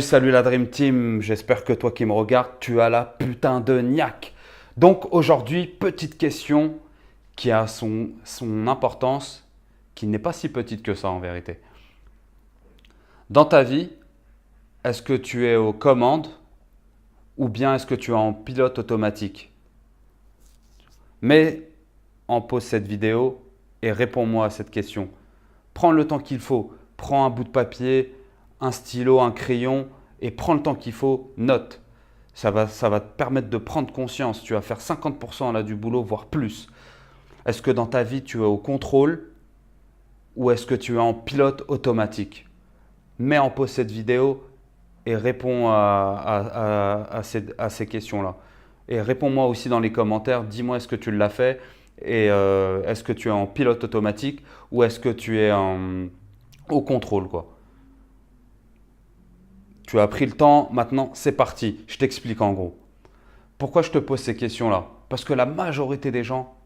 Salut la Dream Team, j'espère que toi qui me regardes, tu as la putain de niaque. Donc aujourd'hui, petite question qui a son importance, qui n'est pas si petite que ça en vérité. Dans ta vie, est-ce que tu es aux commandes ou bien est-ce que tu es en pilote automatique? Mais en pause cette vidéo et réponds-moi à cette question. Prends le temps qu'il faut, prends un bout de papier, un stylo, un crayon et prends le temps qu'il faut, note. Ça va te permettre de prendre conscience. Tu vas faire 50% là du boulot, voire plus. Est-ce que dans ta vie, tu es au contrôle ou est-ce que tu es en pilote automatique? Mets en pause cette vidéo et réponds à ces questions-là. Et réponds-moi aussi dans les commentaires, dis-moi est-ce que tu l'as fait et est-ce que tu es en pilote automatique ou est-ce que tu es au contrôle quoi. Tu as pris le temps, maintenant c'est parti. Je t'explique en gros. Pourquoi je te pose ces questions-là? Parce que la majorité des gens,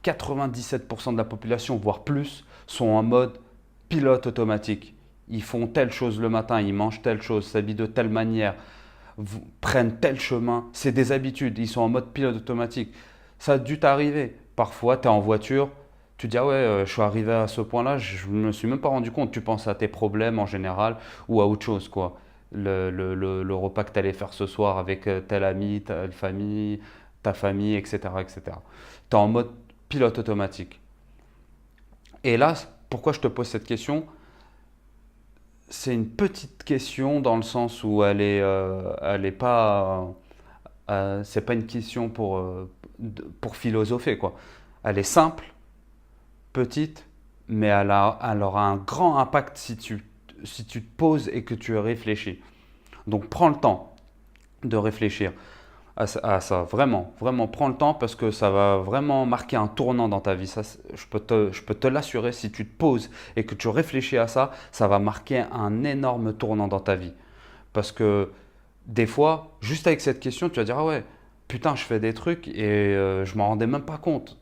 97% de la population, voire plus, sont en mode pilote automatique. Ils font telle chose le matin, ils mangent telle chose, s'habillent de telle manière, prennent tel chemin. C'est des habitudes, ils sont en mode pilote automatique. Ça a dû t'arriver. Parfois, tu es en voiture, tu dis ah ouais, je suis arrivé à ce point-là, je ne me suis même pas rendu compte. Tu penses à tes problèmes en général ou à autre chose, quoi. Le repas que tu allais faire ce soir avec tel ami, telle famille, ta famille, etc. etc. Tu es en mode pilote automatique. Et là, pourquoi je te pose cette question? C'est une petite question dans le sens où elle est pas, c'est pas une question pour philosopher quoi. Elle est simple, petite, mais elle aura un grand impact si tu te poses et que tu réfléchis. Donc prends le temps de réfléchir à ça. Vraiment, vraiment, prends le temps parce que ça va vraiment marquer un tournant dans ta vie. Ça, je peux te l'assurer, si tu te poses et que tu réfléchis à ça, ça va marquer un énorme tournant dans ta vie. Parce que des fois, juste avec cette question, tu vas dire, ah ouais, putain, je fais des trucs et je m'en rendais même pas compte.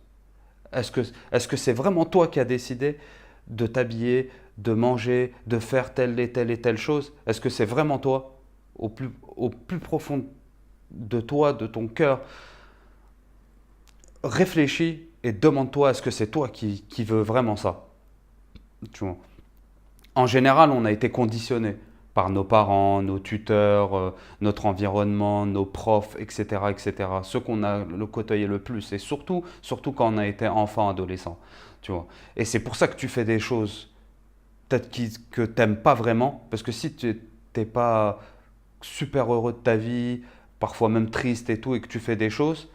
Est-ce que est-ce que c'est vraiment toi qui as décidé de t'habiller, de manger, de faire telle et telle chose? Est-ce que c'est vraiment toi au plus profond de toi, de ton cœur? Réfléchis et demande-toi est-ce que c'est toi qui veux vraiment ça? Tu vois. En général, on a été conditionné par nos parents, nos tuteurs, notre environnement, nos profs, etc., etc. Ceux qu'on a le côtoyé le plus, et surtout quand on a été enfant, adolescent, tu vois. Et c'est pour ça que tu fais des choses peut-être que tu n'aimes pas vraiment, parce que si tu n'es pas super heureux de ta vie, parfois même triste et tout, et que tu fais des choses,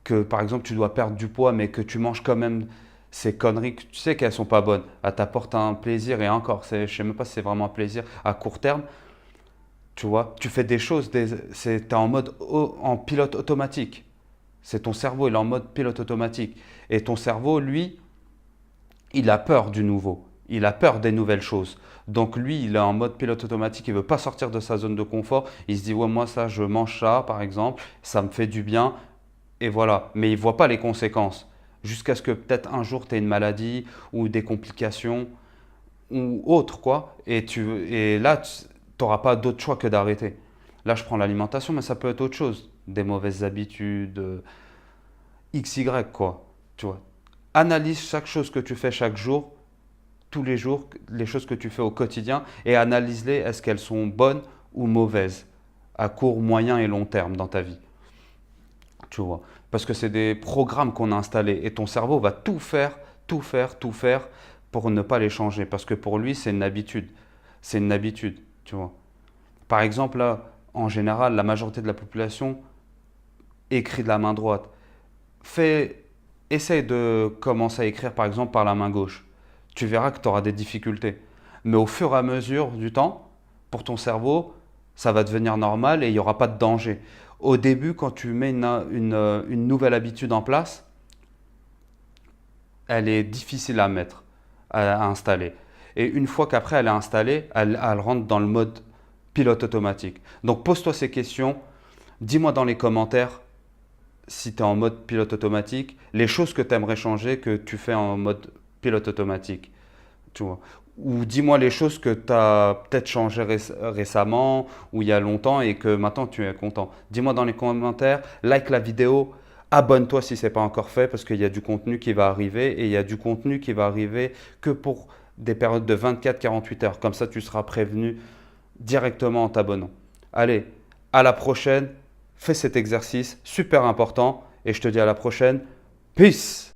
que par exemple tu dois perdre du poids, mais que tu manges quand même ces conneries que tu sais qu'elles sont pas bonnes, elles t'apportent un plaisir et encore, je sais même pas si c'est vraiment un plaisir à court terme, tu vois, tu fais des choses, t'es en mode en pilote automatique. C'est ton cerveau, il est en mode pilote automatique. Et ton cerveau, lui, il a peur du nouveau. Il a peur des nouvelles choses. Donc lui, il est en mode pilote automatique, il ne veut pas sortir de sa zone de confort. Il se dit, ouais, moi ça, je mange ça, par exemple, ça me fait du bien, et voilà. Mais il ne voit pas les conséquences. Jusqu'à ce que peut-être un jour tu aies une maladie ou des complications ou autre, quoi. Et là, tu n'auras pas d'autre choix que d'arrêter. Là, je prends l'alimentation, mais ça peut être autre chose. Des mauvaises habitudes, XY, quoi. Tu vois. Analyse chaque chose que tu fais chaque jour, tous les jours, les choses que tu fais au quotidien, et analyse-les, est-ce qu'elles sont bonnes ou mauvaises, à court, moyen et long terme dans ta vie. Tu vois. Parce que c'est des programmes qu'on a installés et ton cerveau va tout faire pour ne pas les changer. Parce que pour lui, c'est une habitude. C'est une habitude, tu vois. Par exemple, là, en général, la majorité de la population écrit de la main droite. Fais, essaye de commencer à écrire, par exemple, par la main gauche. Tu verras que tu auras des difficultés. Mais au fur et à mesure du temps, pour ton cerveau, ça va devenir normal et il n'y aura pas de danger. Au début, quand tu mets une nouvelle habitude en place, elle est difficile à mettre, à installer. Et une fois qu'après elle est installée, elle rentre dans le mode pilote automatique. Donc pose-toi ces questions, dis-moi dans les commentaires si tu es en mode pilote automatique, les choses que tu aimerais changer, que tu fais en mode pilote automatique. Tu vois. ou dis-moi les choses que tu as peut-être changé récemment ou il y a longtemps et que maintenant tu es content. Dis-moi dans les commentaires, like la vidéo, abonne-toi si ce n'est pas encore fait parce qu'il y a du contenu qui va arriver et il y a du contenu qui va arriver que pour des périodes de 24-48 heures. Comme ça, tu seras prévenu directement en t'abonnant. Allez, à la prochaine. Fais cet exercice, super important. Et je te dis à la prochaine. Peace!